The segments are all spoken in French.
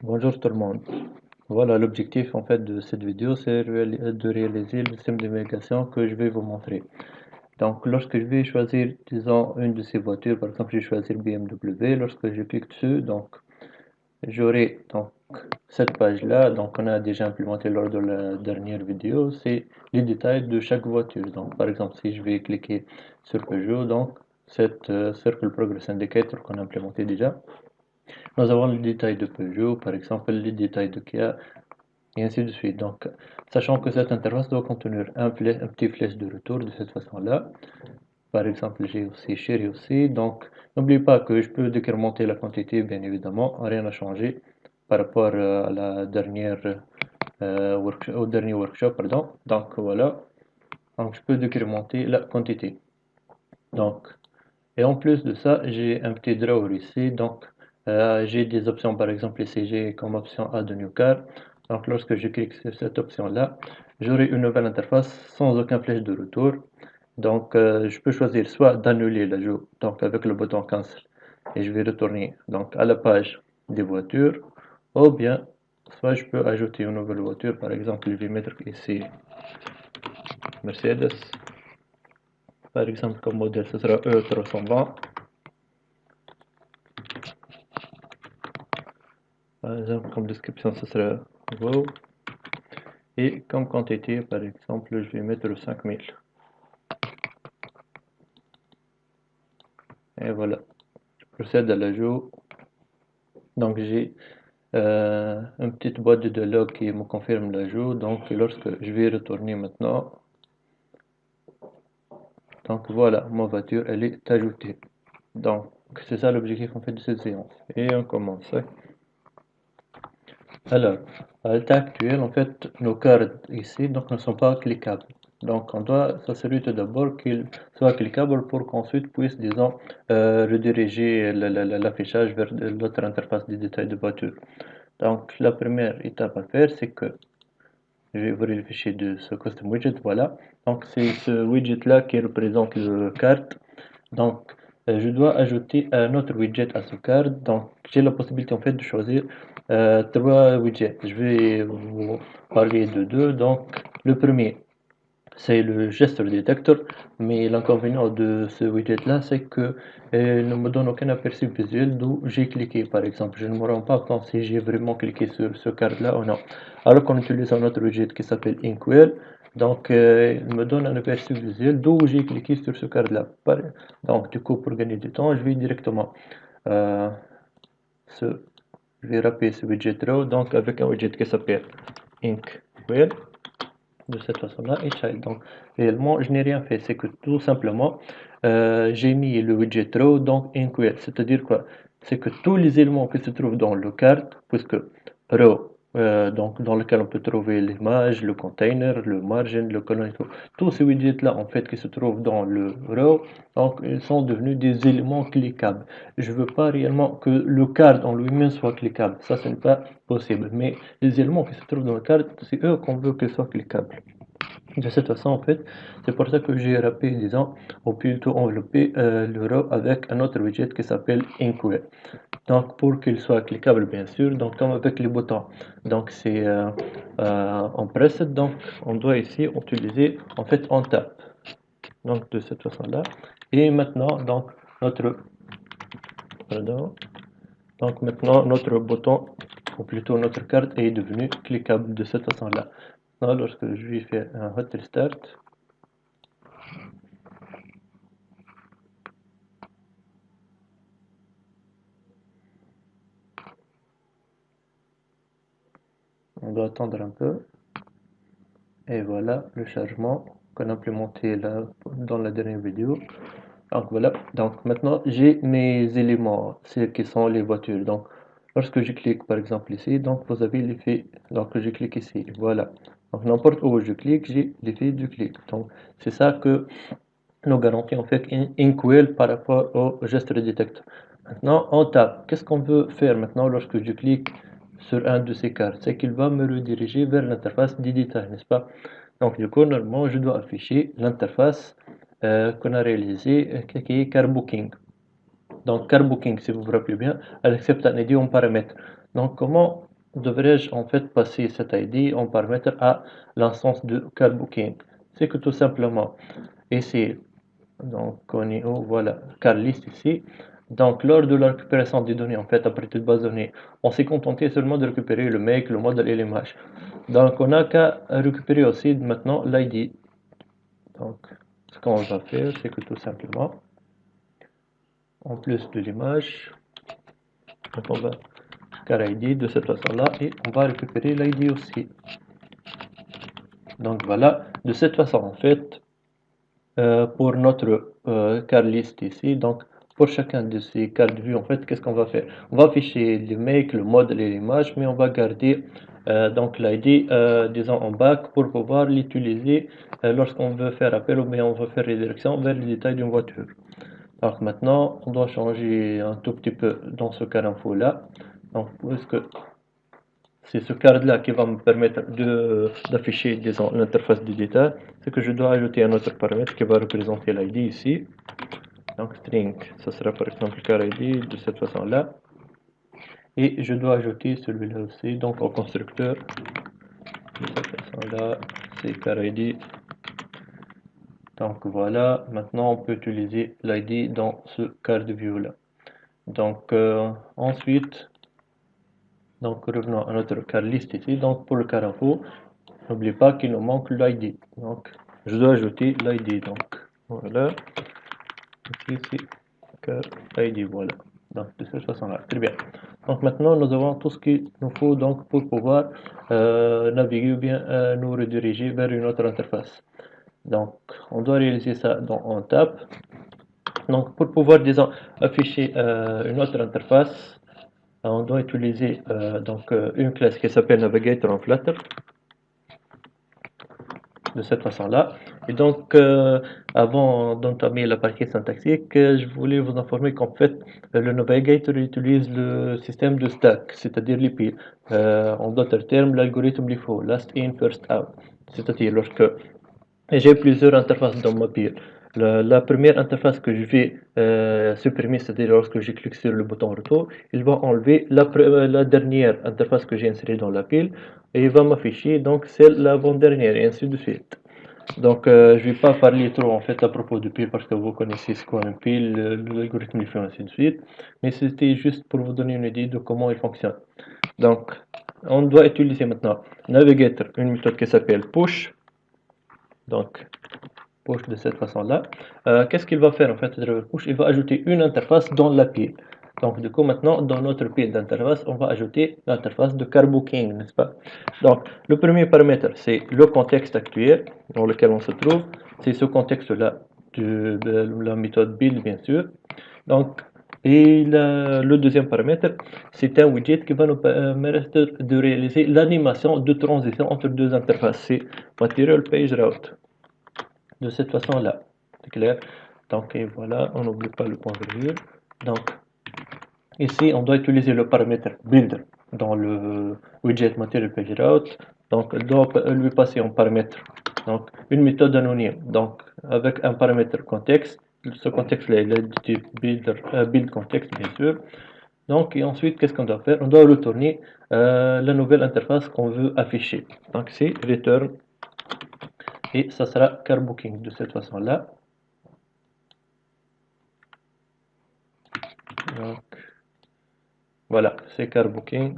Bonjour tout le monde. Voilà, l'objectif en fait de cette vidéo, c'est de réaliser le système de navigation que je vais vous montrer. Donc, lorsque je vais choisir, disons, une de ces voitures, par exemple, je vais choisir BMW. Lorsque je clique dessus, donc, j'aurai donc cette page-là. Donc, on a déjà implémenté lors de la dernière vidéo, c'est les détails de chaque voiture. Donc, par exemple, si je vais cliquer sur Peugeot, donc cette Circle Progress Indicator qu'on a implémenté déjà. Nous avons les détails de Peugeot, par exemple, les détails de Kia, et ainsi de suite. Donc, sachant que cette interface doit contenir un petit flèche de retour de cette façon-là. Par exemple, j'ai aussi Chéri aussi. Donc, n'oubliez pas que je peux décrémenter la quantité, bien évidemment, rien n'a changé par rapport à la dernière au dernier workshop, pardon. Donc, voilà. Donc, je peux décrémenter la quantité. Donc, et en plus de ça, j'ai un petit drawer ici. Donc, j'ai des options, par exemple, ici, j'ai comme option Add a New Car. Donc, lorsque je clique sur cette option-là, j'aurai une nouvelle interface sans aucun flèche de retour. Donc, je peux choisir soit d'annuler l'ajout, donc avec le bouton Cancel, et je vais retourner donc à la page des voitures, ou bien, soit je peux ajouter une nouvelle voiture. Par exemple, je vais mettre ici Mercedes. Par exemple, comme modèle, ce sera E320. Par exemple, comme description, ce sera Wow. Et comme quantité, par exemple, je vais mettre 5000. Et voilà, je procède à l'ajout. Donc j'ai une petite boîte de log qui me confirme l'ajout. Donc lorsque je vais retourner maintenant, donc voilà, ma voiture, elle est ajoutée. Donc c'est ça l'objectif en fait de cette séance. Et on commence. Alors, à l'état actuel, en fait, nos cartes ici donc, ne sont pas cliquables. Donc, on doit s'assurer tout d'abord qu'ils soient cliquables pour qu'ensuite puisse, disons, rediriger l'affichage vers l'autre interface des détails de voiture. Donc, la première étape à faire, c'est que je vais ouvrir le fichier de ce custom widget, voilà. Donc, c'est ce widget-là qui représente le carte. Donc, je dois ajouter un autre widget à ce card. Donc, j'ai la possibilité en fait de choisir trois widgets. Je vais vous parler de deux. Donc, le premier, c'est le gesture detector, mais l'inconvénient de ce widget-là, c'est que ne me donne aucun aperçu visuel d'où j'ai cliqué. Par exemple, je ne me rends pas compte si j'ai vraiment cliqué sur ce card-là ou non. Alors qu'on utilise un autre widget qui s'appelle Inkwell, donc il me donne un aperçu visuel d'où j'ai cliqué sur ce card-là. Donc, du coup, pour gagner du temps, je vais directement euh, ce, je vais rapper ce widget row, donc avec un widget qui s'appelle Inkwell de cette façon-là et child. Donc réellement, je n'ai rien fait, c'est que tout simplement, j'ai mis le widget row donc include, c'est-à-dire quoi? C'est que tous les éléments qui se trouvent dans le carte, puisque row, donc dans lequel on peut trouver l'image, le container, le margin, le colon et tout, tous ces widgets-là en fait qui se trouvent dans le row, donc ils sont devenus des éléments cliquables. Je veux pas réellement que le card en lui-même soit cliquable, ça ce n'est pas possible, mais les éléments qui se trouvent dans le card, c'est eux qu'on veut qu'ils soient cliquables. De cette façon, en fait, c'est pour ça que j'ai rappelé, disons, ou plutôt enveloppé le row avec un autre widget qui s'appelle Inkwell. Donc, pour qu'il soit cliquable, bien sûr, donc comme avec les boutons. Donc, c'est en press, donc on doit ici utiliser, en fait, on tape. Donc, de cette façon-là. Et maintenant, donc, notre, pardon, donc maintenant, notre bouton, ou plutôt notre carte est devenue cliquable de cette façon-là. Lorsque je lui fais un hot restart, on doit attendre un peu. Et voilà le chargement qu'on a implémenté là dans la dernière vidéo. Donc voilà, donc maintenant j'ai mes éléments, c'est qui sont les voitures. Donc lorsque je clique par exemple ici, donc vous avez l'effet, donc je clique ici, voilà. Donc n'importe où je clique, j'ai l'effet du clic. Donc c'est ça que nous garantit en fait Inkwell par rapport au geste detect. Maintenant on tape. Qu'est-ce qu'on veut faire maintenant lorsque je clique sur un de ces cartes? C'est qu'il va me rediriger vers l'interface des détails, n'est-ce pas? Donc du coup, normalement, je dois afficher l'interface qu'on a réalisée, qui est CarBooking. Donc CarBooking, si vous vous rappelez bien, elle accepte un idiome paramètre. Donc comment devrais-je en fait passer cet ID en paramètre à l'instance de car booking? C'est que tout simplement, ici, donc on est où? Voilà, car list ici. Donc lors de la récupération des données, en fait, après toute base de données, on s'est contenté seulement de récupérer le make, le modèle et l'image. Donc on n'a qu'à récupérer aussi maintenant l'ID. Donc ce qu'on va faire, c'est que tout simplement, en plus de l'image, donc on va car ID de cette façon-là et on va récupérer l'ID aussi. Donc voilà, de cette façon en fait, pour notre car list ici, donc pour chacun de ces cas de vue, en fait, qu'est-ce qu'on va faire? On va afficher le make, le modèle et l'image, mais on va garder donc l'ID, disons en back, pour pouvoir l'utiliser lorsqu'on veut faire appel ou bien on veut faire redirection vers les détails d'une voiture. Alors maintenant, on doit changer un tout petit peu dans ce cas d'info là. Donc, puisque c'est ce cadre-là qui va me permettre d'afficher, disons, l'interface du détail, c'est que je dois ajouter un autre paramètre qui va représenter l'ID ici. Donc string, ça sera par exemple car ID de cette façon-là. Et je dois ajouter celui-là aussi, donc au constructeur. De cette façon-là, c'est car ID. Donc voilà, maintenant on peut utiliser l'ID dans ce car de view-là. Donc ensuite, donc revenons à notre car list ici. Donc pour le car info, n'oubliez pas qu'il nous manque l'ID. Donc, je dois ajouter l'ID. Donc, voilà. Ici, car ID, voilà. Donc, de cette façon-là. Très bien. Donc, maintenant, nous avons tout ce qu'il nous faut donc pour pouvoir naviguer ou bien nous rediriger vers une autre interface. Donc, on doit réaliser ça dans un tab. Donc, pour pouvoir, disons, afficher une autre interface, on doit utiliser une classe qui s'appelle Navigator en Flutter. De cette façon-là. Et donc, avant d'entamer la partie syntaxique, je voulais vous informer qu'en fait, le Navigator utilise le système de stack, c'est-à-dire les piles. En d'autres termes, l'algorithme LIFO, last in, first out. C'est-à-dire lorsque j'ai plusieurs interfaces dans ma pile. La première interface que je vais supprimer, c'est-à-dire lorsque je clique sur le bouton retour, il va enlever la dernière interface que j'ai insérée dans la pile et il va m'afficher donc celle l'avant-dernière et ainsi de suite. Donc je vais pas parler trop en fait à propos de pile parce que vous connaissez ce qu'est une pile, l'algorithme il fait ainsi de suite, mais c'était juste pour vous donner une idée de comment il fonctionne. Donc on doit utiliser maintenant Navigator, une méthode qui s'appelle push. Donc push de cette façon-là. Qu'est-ce qu'il va faire en fait, le push? Il va ajouter une interface dans la pile. Donc du coup maintenant dans notre pile d'interface, on va ajouter l'interface de car booking, n'est-ce pas? Donc le premier paramètre c'est le contexte actuel dans lequel on se trouve. C'est ce contexte-là de la méthode build bien sûr. Donc et le deuxième paramètre, c'est un widget qui va nous permettre de réaliser l'animation de transition entre deux interfaces. C'est Material Page Route de cette façon-là. C'est clair? Donc, et voilà, on n'oublie pas le point virgule. Donc, ici, on doit utiliser le paramètre builder dans le widget material page route. Donc, on doit lui passer un paramètre, donc une méthode anonyme. Donc, avec un paramètre contexte. Ce contexte-là, il est du type builder, build context, bien sûr. Donc, et ensuite, qu'est-ce qu'on doit faire? On doit retourner la nouvelle interface qu'on veut afficher. Donc, c'est return et ça sera car booking de cette façon-là. Donc, voilà, c'est car booking.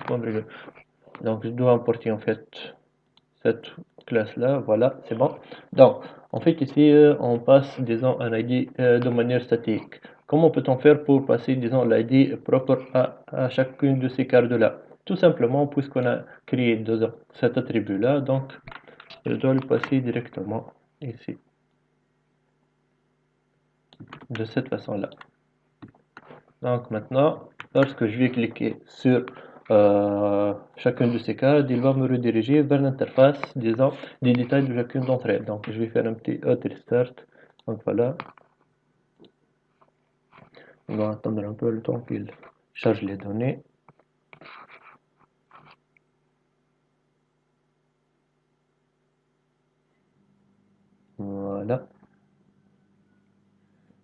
Donc, je dois importer en fait cette classe-là. Voilà, c'est bon. Donc, en fait, ici, on passe, disons, un ID de manière statique. Comment peut-on faire pour passer, disons, l'ID propre à chacune de ces cartes-là? Tout simplement, puisqu'on a créé cet attribut-là, donc, je dois le passer directement ici, de cette façon-là. Donc maintenant, lorsque je vais cliquer sur chacune de ces cartes, il va me rediriger vers l'interface, disons, des détails de chacune d'entre elles. Donc je vais faire un petit hot restart. Donc voilà, on va attendre un peu le temps qu'il charge les données. Voilà.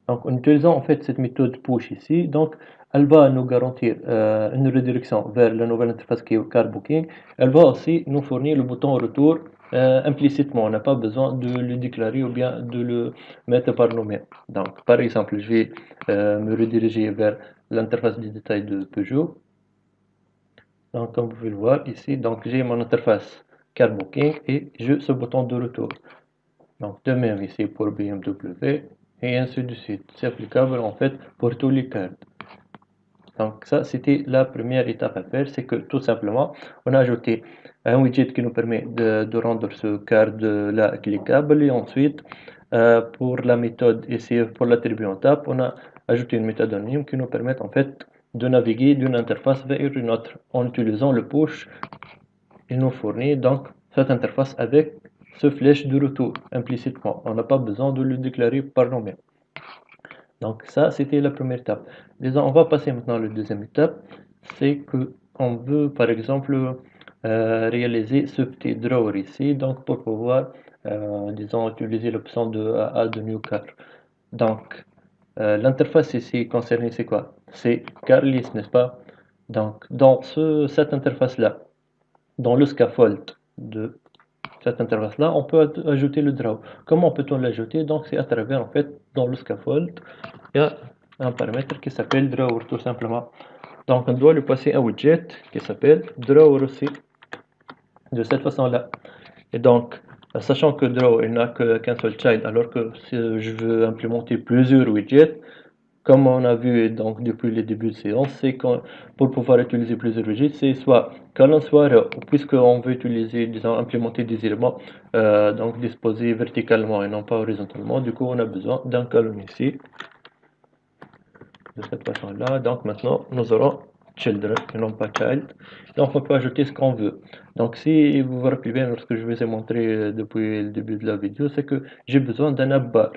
Donc, en utilisant en fait cette méthode push ici, donc elle va nous garantir une redirection vers la nouvelle interface qui est Car Booking. Elle va aussi nous fournir le bouton retour implicitement. On n'a pas besoin de le déclarer ou bien de le mettre par nous-mêmes. Donc, par exemple, je vais me rediriger vers l'interface de détail de Peugeot. Donc, comme vous pouvez le voir ici, donc j'ai mon interface Car Booking et j'ai ce bouton de retour. Donc, de même ici pour BMW et ainsi de suite. C'est applicable en fait pour tous les cartes. Donc, ça, c'était la première étape à faire, c'est que tout simplement, on a ajouté un widget qui nous permet de rendre ce card-là cliquable et ensuite, pour la méthode ici, pour l'attribut en tap, on a ajouté une méthode anonyme qui nous permet en fait de naviguer d'une interface vers une autre en utilisant le push. Il nous fournit donc cette interface avec ce flèche de retour implicitement. On n'a pas besoin de le déclarer par nous-mêmes. Donc ça, c'était la première étape. Disons, on va passer maintenant à la deuxième étape. C'est que on veut, par exemple, réaliser ce petit drawer ici, donc pour pouvoir, disons, utiliser l'option de Add New Car. Donc, l'interface ici concernée, c'est quoi? C'est CarList, n'est-ce pas? Donc, dans cette interface-là, dans le scaffold de cette interface-là, on peut ajouter le draw. Comment peut-on l'ajouter? Donc, c'est à travers, en fait, dans le scaffold, il y a un paramètre qui s'appelle drawer, tout simplement. Donc, on doit lui passer un widget qui s'appelle drawer aussi, de cette façon-là. Et donc, sachant que draw n'a qu'un seul child, alors que si je veux implémenter plusieurs widgets, comme on a vu donc depuis le début de séance, c'est que pour pouvoir utiliser plusieurs widgets, c'est soit colonne, soit row. Puisqu'on veut utiliser, disons, implémenter des éléments donc disposés verticalement et non pas horizontalement, du coup on a besoin d'un colonne ici, de cette façon-là. Donc maintenant nous aurons children et non pas child. Donc on peut ajouter ce qu'on veut. Donc si vous vous rappelez bien, lorsque je vous ai montré depuis le début de la vidéo, c'est que j'ai besoin d'un app bar.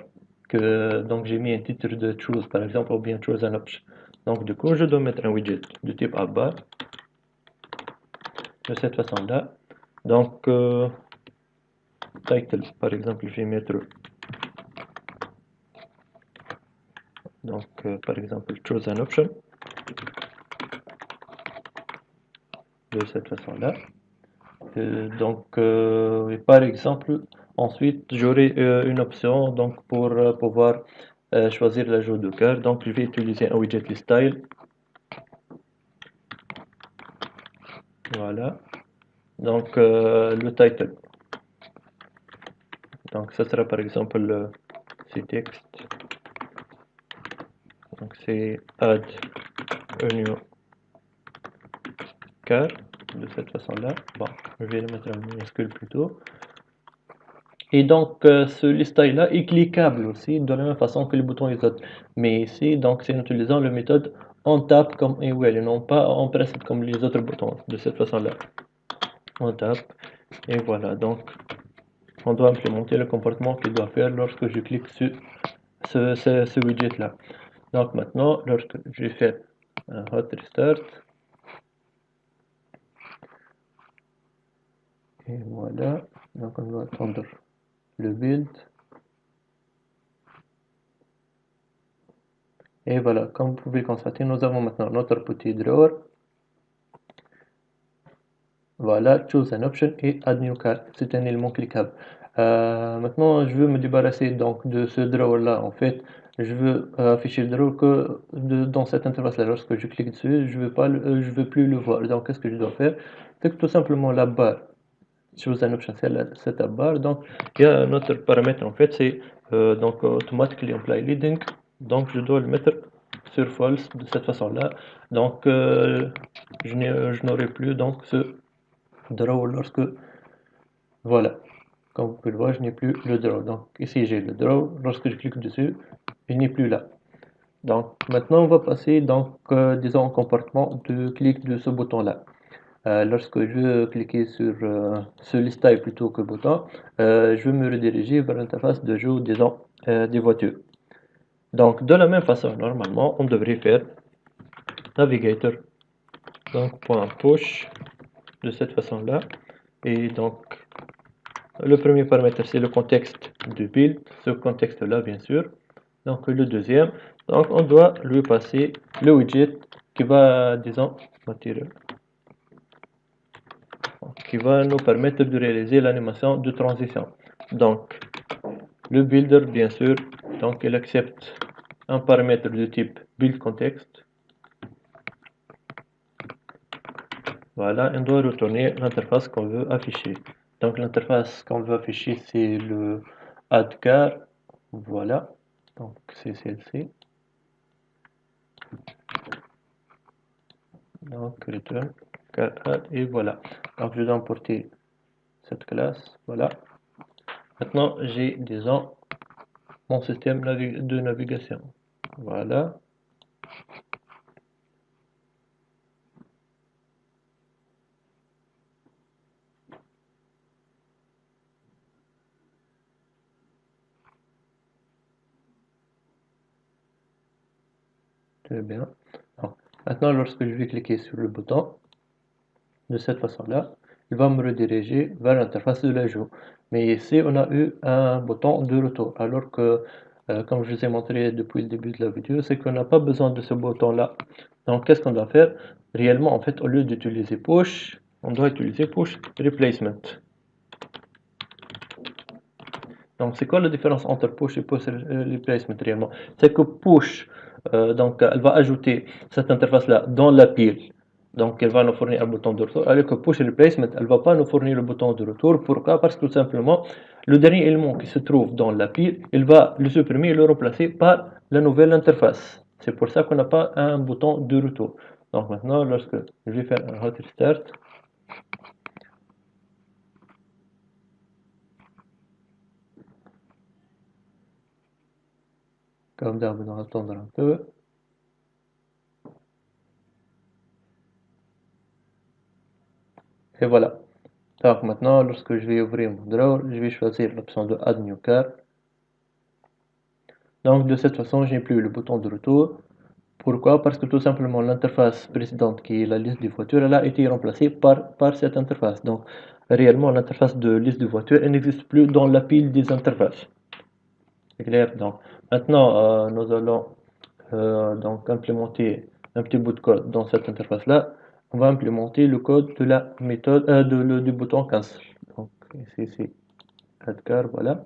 Donc j'ai mis un titre de choose par exemple ou bien choose an option. Donc du coup je dois mettre un widget de type app bar de cette façon-là. Donc title par exemple je vais mettre donc par exemple choose an option de cette façon-là. Et par exemple, ensuite j'aurai une option donc pour pouvoir choisir l'ajout de cœur. Donc je vais utiliser un widget style. Voilà. Donc le title. Donc ça sera par exemple c'est texte. Donc c'est add a new car de cette façon-là. Bon, je vais le mettre en minuscule plutôt. Et donc, ce list-là est cliquable aussi de la même façon que les boutons les autres. Mais ici, donc, c'est en utilisant la méthode on tape comme AWL et non pas on press comme les autres boutons. De cette façon-là, on tape et voilà. Donc, on doit implémenter le comportement qu'il doit faire lorsque je clique sur ce widget-là. Donc maintenant, lorsque je vais faire un hot restart, et voilà. Donc on va attendre le build. Et voilà, comme vous pouvez constater, nous avons maintenant notre petit drawer. Voilà, choose an option et add new card. C'est un élément cliquable. Maintenant, je veux me débarrasser donc de ce drawer là. En fait, je veux afficher le drawer que dans cette interface là. Lorsque je clique dessus, je veux plus le voir. Donc, qu'est-ce que je dois faire? C'est que tout simplement la barre choose an option, c'est cette barre. Donc, il y a un autre paramètre en fait, c'est donc automatically apply leading. Donc, je dois le mettre sur false de cette façon-là. Donc, je n'aurai plus donc ce draw lorsque, voilà, comme vous pouvez le voir, je n'ai plus le draw. Donc, ici j'ai le draw. Lorsque je clique dessus, il n'est plus là. Donc, maintenant, on va passer donc, disons, au comportement de clic de ce bouton-là. Lorsque je veux cliquer sur ce list-type plutôt que bouton, je veux me rediriger vers l'interface de jeu, disons, des voitures. Donc, de la même façon, normalement, on devrait faire navigator, donc point push, de cette façon-là. Et donc, le premier paramètre, c'est le contexte du build, ce contexte-là, bien sûr. Donc le deuxième, donc on doit lui passer le widget qui va, disons, qui va nous permettre de réaliser l'animation de transition. Donc le builder, bien sûr, donc il accepte un paramètre de type build context. Voilà, on doit retourner l'interface qu'on veut afficher. Donc l'interface qu'on veut afficher, c'est le add car. Voilà, donc c'est celle-ci. Donc return car add et voilà. Donc je dois importer cette classe. Voilà. Maintenant j'ai, disons, mon système de navigation. Voilà. Très bien. Donc, maintenant, lorsque je vais cliquer sur le bouton, de cette façon-là, il va me rediriger vers l'interface de l'ajout. Mais ici, on a eu un bouton de retour, alors que, comme je vous ai montré depuis le début de la vidéo, c'est qu'on n'a pas besoin de ce bouton-là. Donc, qu'est-ce qu'on doit faire? Réellement, en fait, au lieu d'utiliser push, on doit utiliser push replacement. Donc, c'est quoi la différence entre push et push replacement réellement? C'est que push, donc, elle va ajouter cette interface-là dans la pile. Donc, elle va nous fournir un bouton de retour. Alors que push replacement, elle ne va pas nous fournir le bouton de retour. Pourquoi? Parce que tout simplement, le dernier élément qui se trouve dans la pile, il va le supprimer et le remplacer par la nouvelle interface. C'est pour ça qu'on n'a pas un bouton de retour. Donc, maintenant, lorsque je vais faire un hot restart, comme d'hab, on va attendre un peu. Et voilà. Donc maintenant, lorsque je vais ouvrir mon drawer, je vais choisir l'option de Add New Car. Donc de cette façon, je n'ai plus le bouton de retour. Pourquoi? Parce que tout simplement l'interface précédente qui est la liste des voitures, elle a été remplacée par cette interface. Donc réellement l'interface de liste de voitures, elle n'existe plus dans la pile des interfaces. C'est clair? Donc maintenant, nous allons donc implémenter un petit bout de code dans cette interface-là. On va implémenter le code de la méthode du bouton cancel. Donc ici c'est add car, voilà.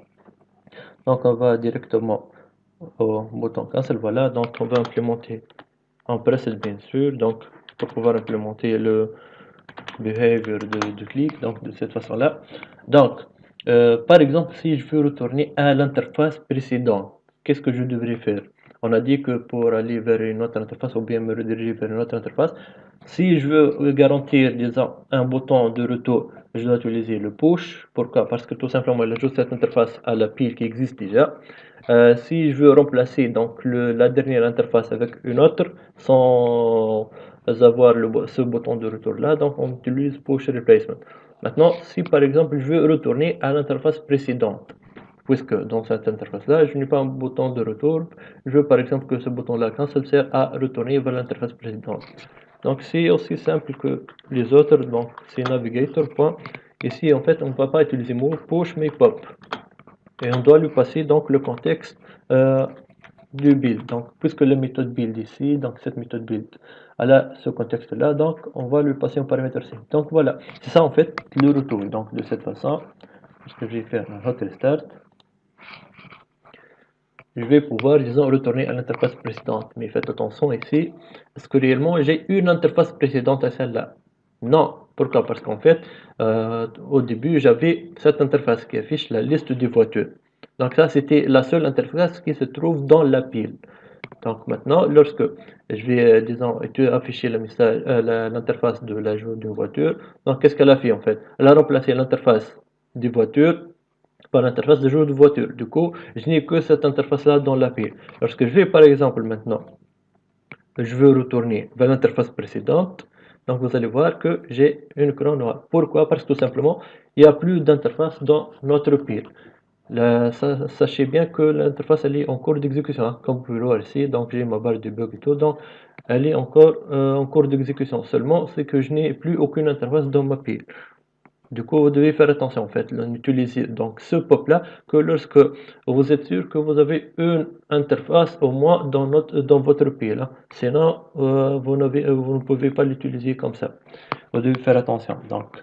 Donc on va directement au bouton cancel, voilà. Donc on va implémenter en preset bien sûr, donc pour pouvoir implémenter le behavior de clic, donc de cette façon-là. Donc par exemple, si je veux retourner à l'interface précédente, qu'est-ce que je devrais faire? On a dit que pour aller vers une autre interface ou bien me rediriger vers une autre interface, si je veux garantir, disons, un bouton de retour, je dois utiliser le push. Pourquoi? Parce que tout simplement, il ajoute cette interface à la pile qui existe déjà. Si je veux remplacer donc la dernière interface avec une autre sans avoir ce bouton de retour là, donc on utilise push replacement. Maintenant, si par exemple je veux retourner à l'interface précédente, puisque dans cette interface là, je n'ai pas un bouton de retour, je veux par exemple que ce bouton là, cancel, sert à retourner vers l'interface précédente. Donc c'est aussi simple que les autres, donc c'est navigator. Ici en fait on ne va pas utiliser move, push mais pop. Et on doit lui passer donc le contexte du build. Donc, puisque la méthode build ici, donc cette méthode build, elle a ce contexte-là, donc on va lui passer un paramètre C. Donc voilà, c'est ça en fait le retour. Donc de cette façon, ce que je vais faire un hot restart, je vais pouvoir, disons, retourner à l'interface précédente. Mais faites attention ici, est-ce que réellement j'ai une interface précédente à celle-là? Non. Pourquoi? Parce qu'en fait, au début, j'avais cette interface qui affiche la liste des voitures. Donc ça, c'était la seule interface qui se trouve dans la pile. Donc maintenant, lorsque je vais, disons, afficher l'interface de l'ajout d'une voiture, donc qu'est-ce qu'elle a fait en fait? Elle a remplacé l'interface des voitures par l'interface de jeu de voiture. Du coup, je n'ai que cette interface-là dans l'API. Lorsque je vais par exemple maintenant, je veux retourner vers l'interface précédente, donc vous allez voir que j'ai une cran noire. Pourquoi? Parce que tout simplement, il n'y a plus d'interface dans notre pile. Sachez bien que l'interface elle est en cours d'exécution, hein, comme vous pouvez le voir ici. Donc j'ai ma barre de bug et tout, donc elle est encore en cours d'exécution. Seulement, c'est que je n'ai plus aucune interface dans ma pile. Du coup, vous devez faire attention en fait, n'utilisez donc ce pop-là que lorsque vous êtes sûr que vous avez une interface au moins dans votre pile, hein. Sinon, vous ne pouvez pas l'utiliser comme ça. Vous devez faire attention. Donc,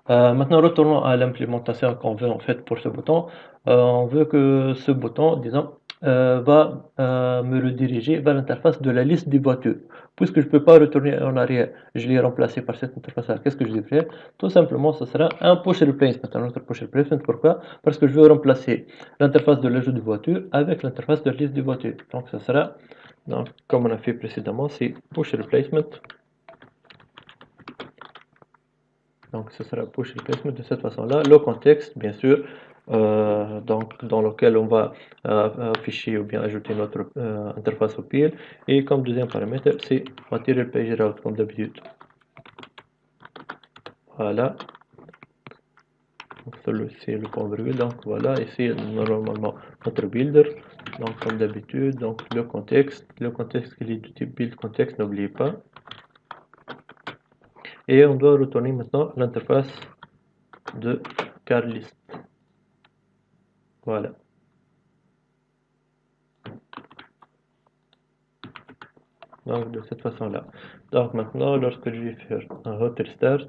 maintenant, retournons à l'implémentation qu'on veut en fait pour ce bouton. On veut que ce bouton, disons, va me rediriger vers l'interface de la liste des voitures. Puisque je ne peux pas retourner en arrière, je l'ai remplacé par cette interface-là. Qu'est-ce que je vais faire? Tout simplement, ce sera un push replacement. Un autre push replacement, pourquoi? Parce que je veux remplacer l'interface de l'ajout de voiture avec l'interface de la liste des voitures. Donc, ce sera, donc, comme on a fait précédemment, c'est push replacement. Donc, ce sera push replacement de cette façon-là. Le contexte, bien sûr, donc, dans lequel on va afficher ou bien ajouter notre interface au pile. Et comme deuxième paramètre, c'est material page route, comme d'habitude. Voilà. Donc, c'est le point virgule. Donc, voilà. Ici, normalement, notre builder. Donc, comme d'habitude, donc le contexte. Le contexte, il est du type build context, n'oubliez pas. Et on doit retourner maintenant l'interface de carlist. Voilà. Donc de cette façon-là. Donc maintenant, lorsque je vais faire un hot restart,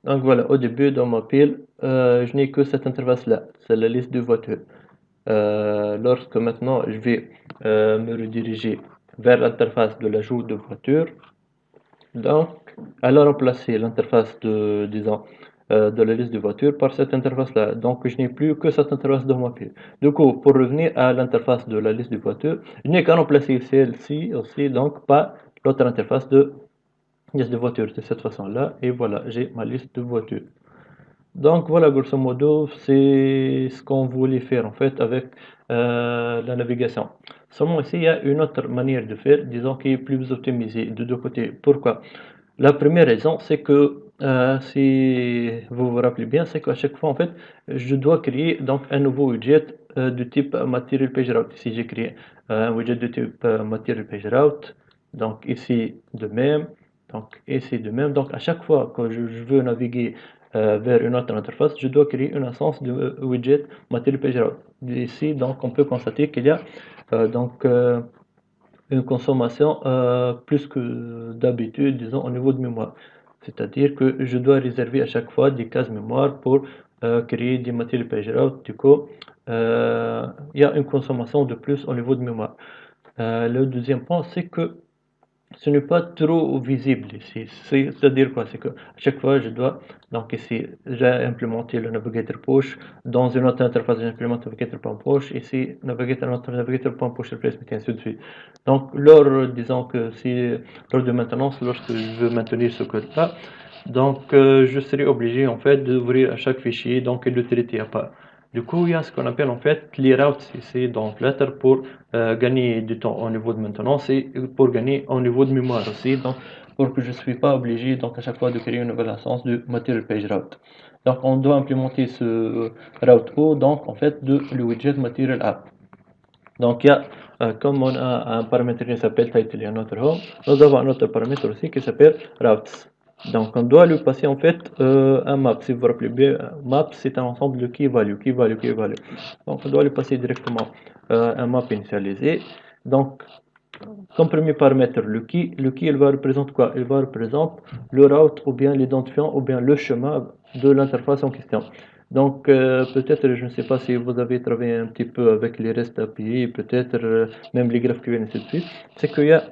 donc voilà, au début dans ma pile, je n'ai que cette interface-là, c'est la liste de voitures. Lorsque maintenant je vais me rediriger vers l'interface de l'ajout de voitures, donc elle a remplacé l'interface de, disons, de la liste de voitures par cette interface-là. Donc je n'ai plus que cette interface dans ma pile. Du coup, pour revenir à l'interface de la liste de voitures, je n'ai qu'à remplacer celle-ci aussi, donc par l'autre interface de liste de voitures de cette façon-là. Et voilà, j'ai ma liste de voitures. Donc voilà, grosso modo, c'est ce qu'on voulait faire en fait avec la navigation. Seulement ici, il y a une autre manière de faire, disons, qui est plus optimisée de deux côtés. Pourquoi? La première raison, c'est que si vous vous rappelez bien, c'est qu'à chaque fois, en fait, je dois créer donc un nouveau widget du type Material Page Route. Ici, j'ai créé un widget de type Material Page Route. Donc ici, de même. Donc ici, de même. Donc à chaque fois que je veux naviguer vers une autre interface, je dois créer une instance de widget Material Page Route. Ici, donc, on peut constater qu'il y a donc une consommation plus que d'habitude, disons, au niveau de mémoire. C'est-à-dire que je dois réserver à chaque fois des cases mémoire pour créer des Material Page Route. Du coup, il y a une consommation de plus au niveau de mémoire. Le deuxième point, c'est que ce n'est pas trop visible ici. C'est-à-dire quoi? C'est que à chaque fois, je dois, donc ici, j'ai implémenté le navigator push. Dans une autre interface, j'implémente navigator.push. Ici, navigator.push replacement, et ainsi de suite. Donc, disons que si, lors de maintenance, lorsque je veux maintenir ce code-là, donc je serai obligé en fait d'ouvrir à chaque fichier donc et de le traiter à part. Du coup, il y a ce qu'on appelle en fait les routes ici dans Flutter pour gagner du temps au niveau de maintenance et pour gagner au niveau de mémoire aussi, donc pour que je ne suis pas obligé donc à chaque fois de créer une nouvelle instance de Material Page Route. Donc on doit implémenter ce route O donc en fait de le widget Material App. Donc il y a comme on a un paramètre qui s'appelle title et un autre home, nous avons un autre paramètre aussi qui s'appelle routes. Donc on doit lui passer en fait un map. Si vous vous rappelez bien, map c'est un ensemble de key value, key value, key value. Donc on doit lui passer directement un map initialisé. Donc comme premier paramètre le key il va représenter quoi? Il va représenter le route ou bien l'identifiant ou bien le chemin de l'interface en question. Donc peut-être, je ne sais pas si vous avez travaillé un petit peu avec les REST API, peut-être même les GraphQL et ainsi de suite, c'est qu'il y a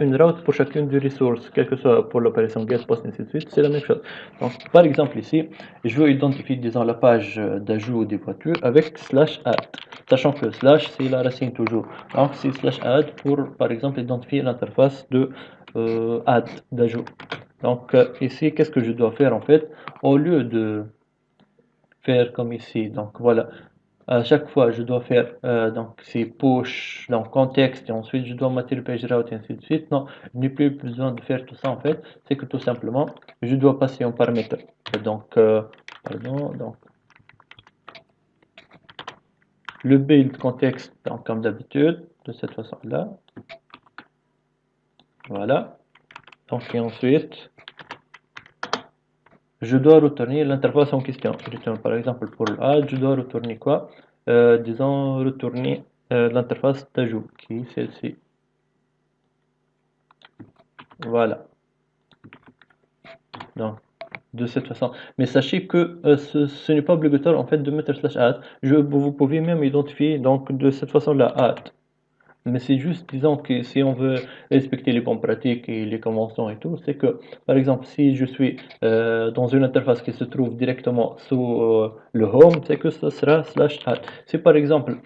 une route pour chacune des ressources, quelle que soit pour l'opération get, post, ainsi de suite, c'est la même chose. Donc, par exemple ici, je veux identifier, disons, la page d'ajout des voitures avec slash add, sachant que slash, c'est la racine toujours. Donc, c'est slash add pour, par exemple, identifier l'interface de add, d'ajout. Donc, ici, qu'est-ce que je dois faire en fait? Au lieu de faire comme ici, donc voilà, à chaque fois je dois faire donc c'est push donc contexte et ensuite je dois mettre le page route et ainsi de suite. Non, je n'ai plus besoin de faire tout ça en fait, c'est que tout simplement je dois passer un paramètre donc pardon, donc le build contexte, donc comme d'habitude, de cette façon-là, voilà. Donc et ensuite, je dois retourner l'interface en question. Par exemple, pour le add, je dois retourner quoi? Disons, retourner l'interface d'ajout, qui est celle-ci. Voilà. Donc, de cette façon. Mais sachez que ce n'est pas obligatoire en fait de mettre slash add. Vous pouvez même identifier donc de cette façon-là add. Mais c'est juste, disons que si on veut respecter les bonnes pratiques et les conventions et tout, c'est que, par exemple, si je suis dans une interface qui se trouve directement sous le home, c'est que ça sera slash add. Si par exemple,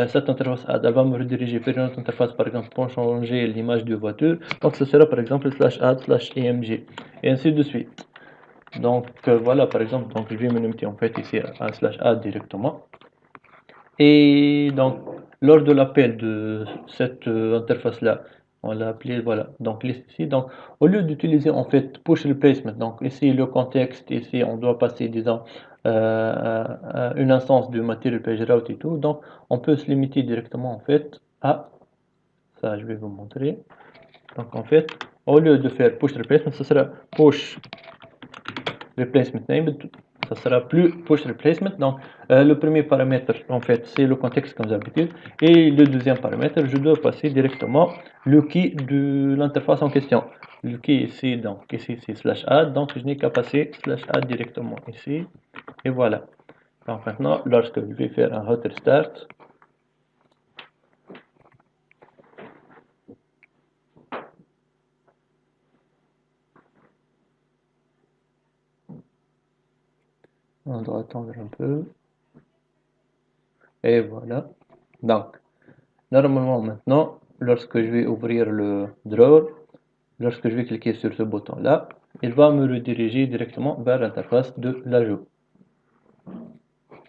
cette interface add, elle va me rediriger vers une autre interface, par exemple, pour changer l'image de voiture, donc ce sera par exemple slash add slash img, et ainsi de suite. Donc voilà, par exemple, donc je vais me limiter en fait ici à slash add directement. Et donc, lors de l'appel de cette interface-là, on l'a appelé, voilà, donc ici, donc au lieu d'utiliser en fait push replacement, donc ici le contexte, ici on doit passer, disons, une instance du material page route et tout, donc on peut se limiter directement en fait à ça, je vais vous montrer. Donc en fait, au lieu de faire push replacement, ce sera push replacement name, ça sera plus push replacement. Donc le premier paramètre en fait c'est le contexte comme d'habitude, et le deuxième paramètre je dois passer directement le key de l'interface en question. Le key ici, donc ici c'est slash add, donc je n'ai qu'à passer slash add directement ici, et voilà. Donc maintenant lorsque je vais faire un hot restart, on doit attendre un peu, et voilà. Donc normalement maintenant, lorsque je vais ouvrir le drawer, lorsque je vais cliquer sur ce bouton-là, il va me rediriger directement vers l'interface de l'ajout.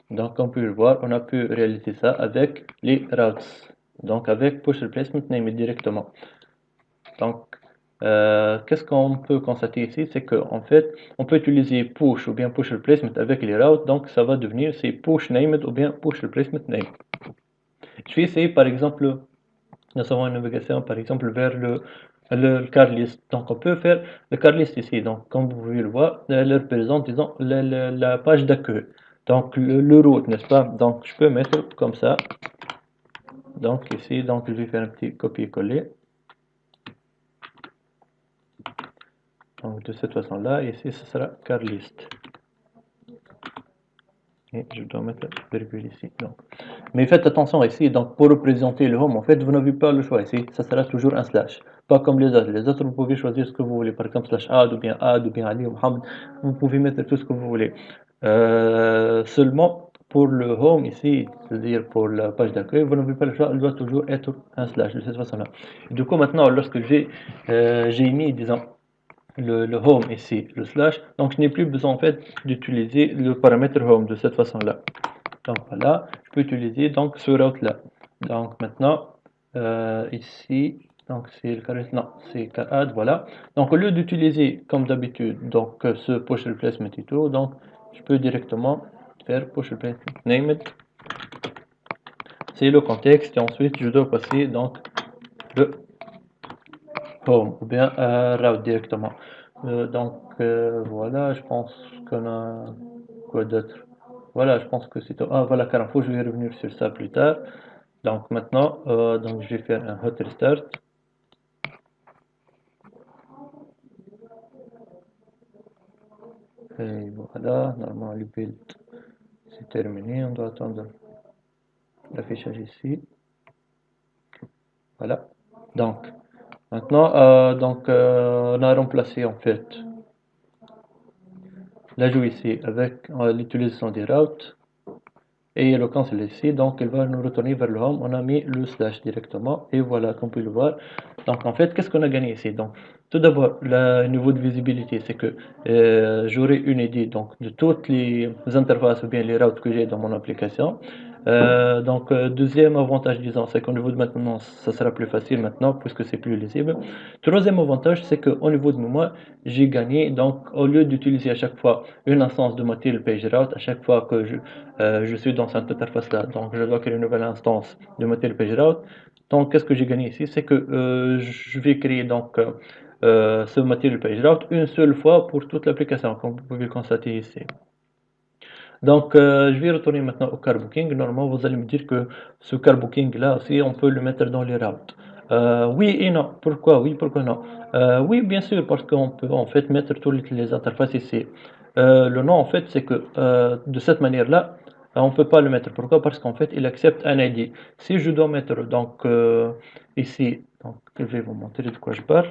Donc, comme on peut le voir, on a pu réaliser ça avec les routes. Donc, avec push replacement name directement. Donc, qu'est-ce qu'on peut constater ici? C'est qu'en fait, on peut utiliser push ou bien push replacement avec les routes. Donc, ça va devenir c'est push named ou bien push replacement name. Je vais essayer, par exemple, nous avons une navigation par exemple vers le car list. Donc on peut faire le car list ici. Donc comme vous pouvez le voir, elle représente disons la page d'accueil. Donc le route, n'est-ce pas? Donc je peux mettre comme ça. Donc ici, donc je vais faire un petit copier-coller. Donc de cette façon-là, ici ce sera car list. Et je dois mettre virgule ici. Donc. Mais faites attention ici, donc pour représenter le home, en fait, vous n'avez pas le choix ici, ça sera toujours un slash. Pas comme les autres. Les autres, vous pouvez choisir ce que vous voulez. Par exemple, slash add ou bien Ali ou Mohamed. Vous pouvez mettre tout ce que vous voulez. Seulement pour le home ici, c'est-à-dire pour la page d'accueil, vous n'avez pas le choix, elle doit toujours être un slash de cette façon-là. Du coup, maintenant, lorsque j'ai mis, disons, le home ici, le slash, donc je n'ai plus besoin en fait d'utiliser le paramètre home de cette façon-là. Donc voilà, je peux utiliser donc ce route là. Donc maintenant ici, donc c'est le carré, non, c'est add, voilà. Donc au lieu d'utiliser comme d'habitude donc ce push replacement et tout, donc je peux directement faire push replacement named. C'est le contexte et ensuite je dois passer donc le home ou bien route directement. Voilà, je pense qu'on a quoi d'autre. Voilà, je pense que c'est tout. Ah voilà, Carrefour, je vais revenir sur ça plus tard. Donc maintenant, donc je vais faire un hot restart. Et voilà, normalement le build c'est terminé. On doit attendre l'affichage ici. Voilà. Donc maintenant, on a remplacé en fait l'ajout ici avec l'utilisation des routes. Et le cancel ici, donc il va nous retourner vers le home. On a mis le slash directement et voilà, comme vous pouvez le voir. Donc en fait, qu'est-ce qu'on a gagné ici? Donc tout d'abord, le niveau de visibilité, c'est que j'aurai une idée donc de toutes les interfaces ou bien les routes que j'ai dans mon application. Deuxième avantage, disons, c'est qu'au niveau de maintenance, ça sera plus facile maintenant puisque c'est plus lisible. Troisième avantage, c'est qu'au niveau de mémoire, j'ai gagné. Donc, au lieu d'utiliser à chaque fois une instance de Motil PageRoute, à chaque fois que je suis dans cette interface-là, donc je dois créer une nouvelle instance de Motil PageRoute. Donc, qu'est-ce que j'ai gagné ici? C'est que je vais créer ce Motil PageRoute une seule fois pour toute l'application, comme vous pouvez le constater ici. Donc, je vais retourner maintenant au car booking. Normalement, vous allez me dire que ce car booking là aussi, on peut le mettre dans les routes. Oui et non. Pourquoi? Oui, pourquoi non? Oui, bien sûr, parce qu'on peut en fait mettre toutes les interfaces ici. Le nom, en fait, c'est que de cette manière-là, on ne peut pas le mettre. Pourquoi? Parce qu'en fait, il accepte un ID. Si je dois mettre donc ici, donc je vais vous montrer de quoi je parle.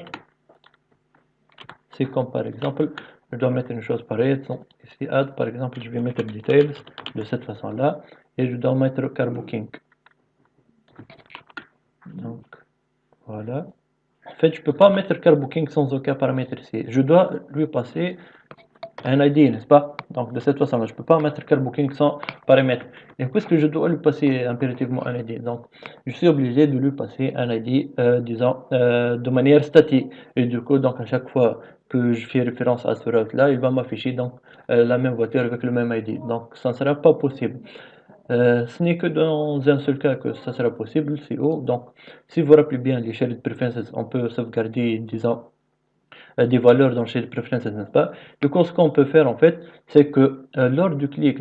C'est comme par exemple, je dois mettre une chose pareille. Donc, ici, add, par exemple, je vais mettre details de cette façon-là et je dois mettre car booking. Donc, voilà. En fait, je peux pas mettre car booking sans aucun paramètre ici. Je dois lui passer un ID, n'est-ce pas? Donc, de cette façon-là, je peux pas mettre car booking sans paramètre. Et puisque je dois lui passer impérativement un ID, donc, je suis obligé de lui passer un ID, disons, de manière statique. Et du coup, donc, à chaque fois que je fais référence à ce route-là, il va m'afficher donc la même voiture avec le même ID. Donc, ça ne sera pas possible. Ce n'est que dans un seul cas que ça sera possible, c'est haut. Donc, si vous vous rappelez bien les shared preferences, on peut sauvegarder, disons, des valeurs dans Shade Preferences, n'est-ce pas? Du coup, ce qu'on peut faire en fait, c'est que lors du clic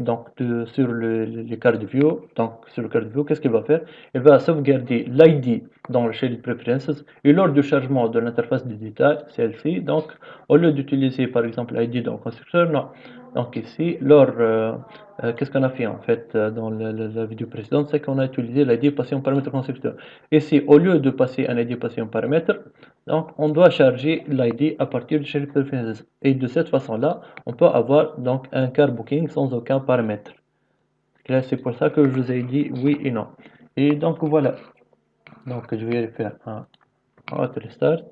sur les cartes view, donc sur le card view, qu'est-ce qu'il va faire? Il va sauvegarder l'ID dans le Shade Preferences et lors du chargement de l'interface de détail, celle-ci, donc au lieu d'utiliser par exemple l'ID dans le constructeur, non. Donc ici, qu'est-ce qu'on a fait en fait dans la vidéo précédente, c'est qu'on a utilisé l'ID passé en paramètre constructeur. Ici, au lieu de passer un ID passé en paramètre, donc on doit charger l'ID à partir de Shell Preferences. Et de cette façon-là, on peut avoir donc un car booking sans aucun paramètre. Là, c'est pour ça que je vous ai dit oui et non. Et donc voilà. Donc je vais faire un hot restart.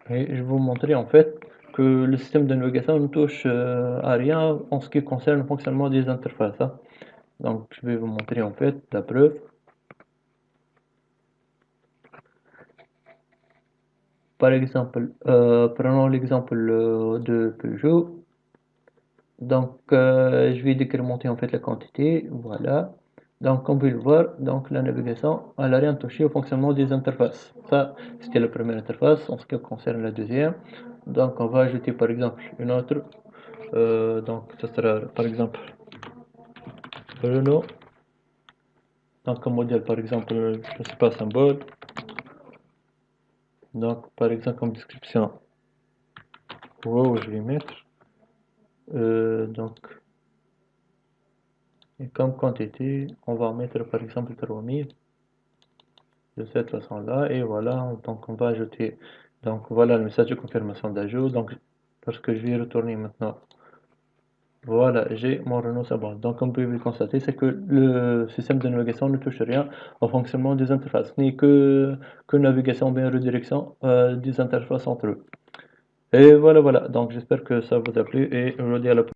Et je vais vous montrer en fait que le système de navigation ne touche à rien en ce qui concerne le fonctionnement des interfaces, hein. Donc je vais vous montrer en fait la preuve. Par exemple, prenons l'exemple de Peugeot. Donc, je vais décrémenter en fait la quantité, voilà. Donc, on peut le voir, donc la navigation, elle n'a rien touché au fonctionnement des interfaces. Ça, c'était la première interface. En ce qui concerne la deuxième, donc on va ajouter par exemple une autre. Donc, ça sera par exemple Renault. Donc, un modèle par exemple, je ne sais pas, symbole. Donc, par exemple, comme description, wow, je vais mettre. Donc, et comme quantité, on va mettre par exemple 3000 de cette façon-là. Et voilà, donc on va ajouter. Donc voilà le message de confirmation d'ajout. Donc, parce que je vais retourner maintenant. Voilà, j'ai mon Renault Sabot. Donc, comme vous pouvez le constater, c'est que le système de navigation ne touche rien au fonctionnement des interfaces. Ce n'est que navigation, bien redirection des interfaces entre eux. Et voilà, voilà. Donc, j'espère que ça vous a plu et je vous dis à la prochaine.